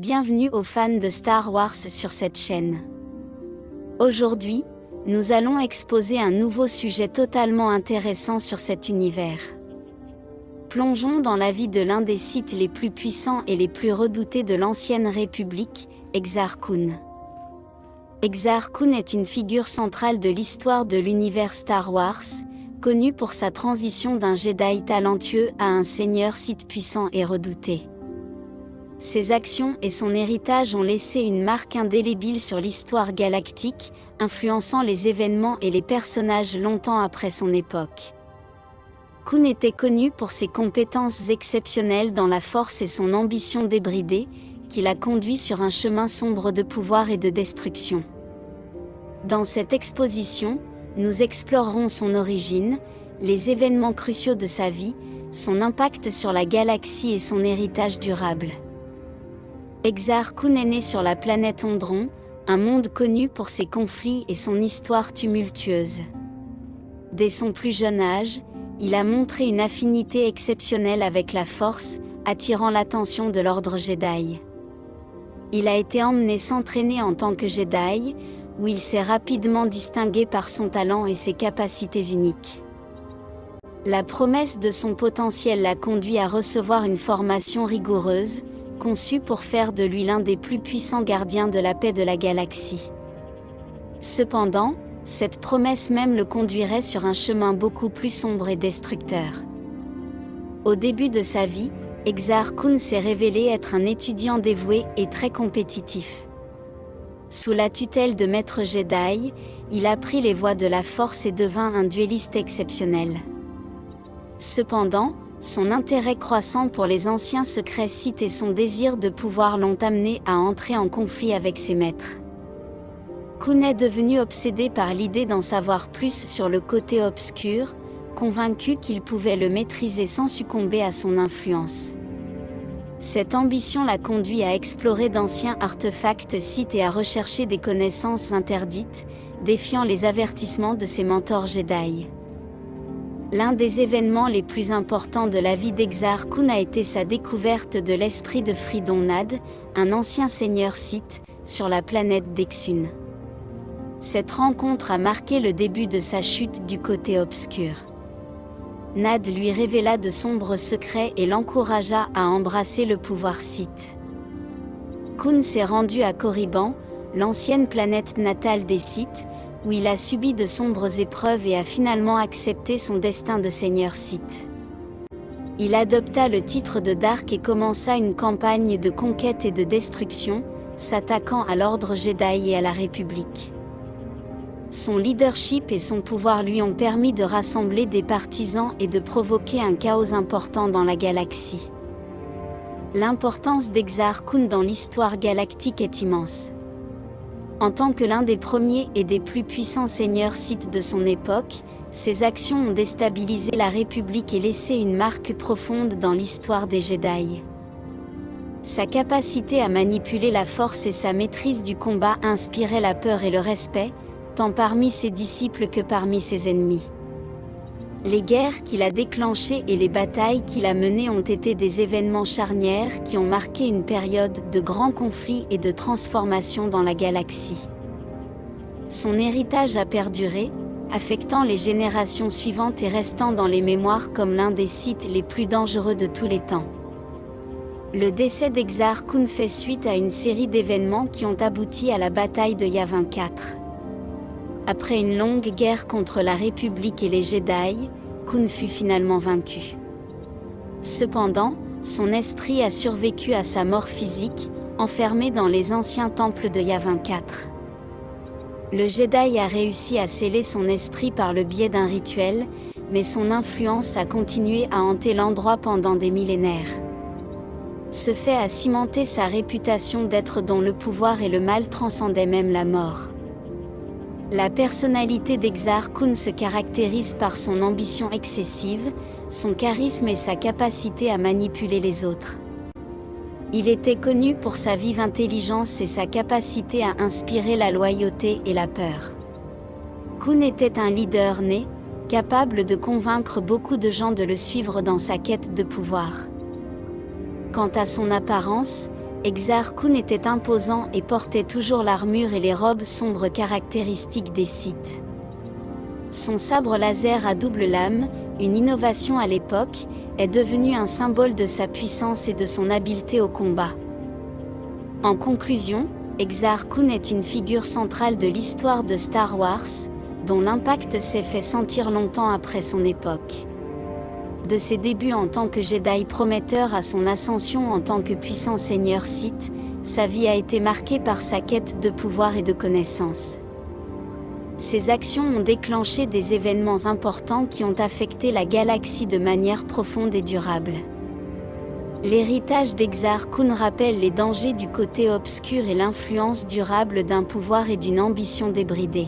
Bienvenue aux fans de Star Wars sur cette chaîne. Aujourd'hui, nous allons exposer un nouveau sujet totalement intéressant sur cet univers. Plongeons dans la vie de l'un des Sith les plus puissants et les plus redoutés de l'Ancienne République, Exar Kun. Exar Kun est une figure centrale de l'histoire de l'univers Star Wars, connu pour sa transition d'un Jedi talentueux à un seigneur Sith puissant et redouté. Ses actions et son héritage ont laissé une marque indélébile sur l'histoire galactique, influençant les événements et les personnages longtemps après son époque. Kun était connu pour ses compétences exceptionnelles dans la force et son ambition débridée, qui l'a conduit sur un chemin sombre de pouvoir et de destruction. Dans cette exposition, nous explorerons son origine, les événements cruciaux de sa vie, son impact sur la galaxie et son héritage durable. Exar Kun est né sur la planète Ondron, un monde connu pour ses conflits et son histoire tumultueuse. Dès son plus jeune âge, il a montré une affinité exceptionnelle avec la Force, attirant l'attention de l'Ordre Jedi. Il a été emmené s'entraîner en tant que Jedi, où il s'est rapidement distingué par son talent et ses capacités uniques. La promesse de son potentiel l'a conduit à recevoir une formation rigoureuse, conçu pour faire de lui l'un des plus puissants gardiens de la paix de la galaxie. Cependant, cette promesse même le conduirait sur un chemin beaucoup plus sombre et destructeur. Au début de sa vie, Exar Kun s'est révélé être un étudiant dévoué et très compétitif. Sous la tutelle de Maître Jedi, il apprit les voies de la Force et devint un duelliste exceptionnel. Cependant, son intérêt croissant pour les anciens secrets Sith et son désir de pouvoir l'ont amené à entrer en conflit avec ses maîtres. Kun est devenu obsédé par l'idée d'en savoir plus sur le côté obscur, convaincu qu'il pouvait le maîtriser sans succomber à son influence. Cette ambition l'a conduit à explorer d'anciens artefacts Sith et à rechercher des connaissances interdites, défiant les avertissements de ses mentors Jedi. L'un des événements les plus importants de la vie d'Exar Kun a été sa découverte de l'esprit de Fridon Nad, un ancien seigneur Sith, sur la planète d'Exun. Cette rencontre a marqué le début de sa chute du côté obscur. Nad lui révéla de sombres secrets et l'encouragea à embrasser le pouvoir Sith. Kun s'est rendu à Korriban, l'ancienne planète natale des Sith, où il a subi de sombres épreuves et a finalement accepté son destin de seigneur Sith. Il adopta le titre de Dark et commença une campagne de conquête et de destruction, s'attaquant à l'Ordre Jedi et à la République. Son leadership et son pouvoir lui ont permis de rassembler des partisans et de provoquer un chaos important dans la galaxie. L'importance d'Exar Kun dans l'histoire galactique est immense. En tant que l'un des premiers et des plus puissants seigneurs Sith de son époque, ses actions ont déstabilisé la République et laissé une marque profonde dans l'histoire des Jedi. Sa capacité à manipuler la Force et sa maîtrise du combat inspiraient la peur et le respect, tant parmi ses disciples que parmi ses ennemis. Les guerres qu'il a déclenchées et les batailles qu'il a menées ont été des événements charnières qui ont marqué une période de grands conflits et de transformation dans la galaxie. Son héritage a perduré, affectant les générations suivantes et restant dans les mémoires comme l'un des Sith les plus dangereux de tous les temps. Le décès d'Exar Kun fait suite à une série d'événements qui ont abouti à la bataille de Yavin 4. Après une longue guerre contre la République et les Jedi, Kun fut finalement vaincu. Cependant, son esprit a survécu à sa mort physique, enfermé dans les anciens temples de Yavin 4. Le Jedi a réussi à sceller son esprit par le biais d'un rituel, mais son influence a continué à hanter l'endroit pendant des millénaires. Ce fait a cimenté sa réputation d'être dont le pouvoir et le mal transcendaient même la mort. La personnalité d'Exar Kun se caractérise par son ambition excessive, son charisme et sa capacité à manipuler les autres. Il était connu pour sa vive intelligence et sa capacité à inspirer la loyauté et la peur. Kun était un leader né, capable de convaincre beaucoup de gens de le suivre dans sa quête de pouvoir. Quant à son apparence, Exar Kun était imposant et portait toujours l'armure et les robes sombres caractéristiques des Sith. Son sabre laser à double lame, une innovation à l'époque, est devenu un symbole de sa puissance et de son habileté au combat. En conclusion, Exar Kun est une figure centrale de l'histoire de Star Wars, dont l'impact s'est fait sentir longtemps après son époque. De ses débuts en tant que Jedi prometteur à son ascension en tant que puissant seigneur Sith, sa vie a été marquée par sa quête de pouvoir et de connaissance. Ses actions ont déclenché des événements importants qui ont affecté la galaxie de manière profonde et durable. L'héritage d'Exar Kun rappelle les dangers du côté obscur et l'influence durable d'un pouvoir et d'une ambition débridée.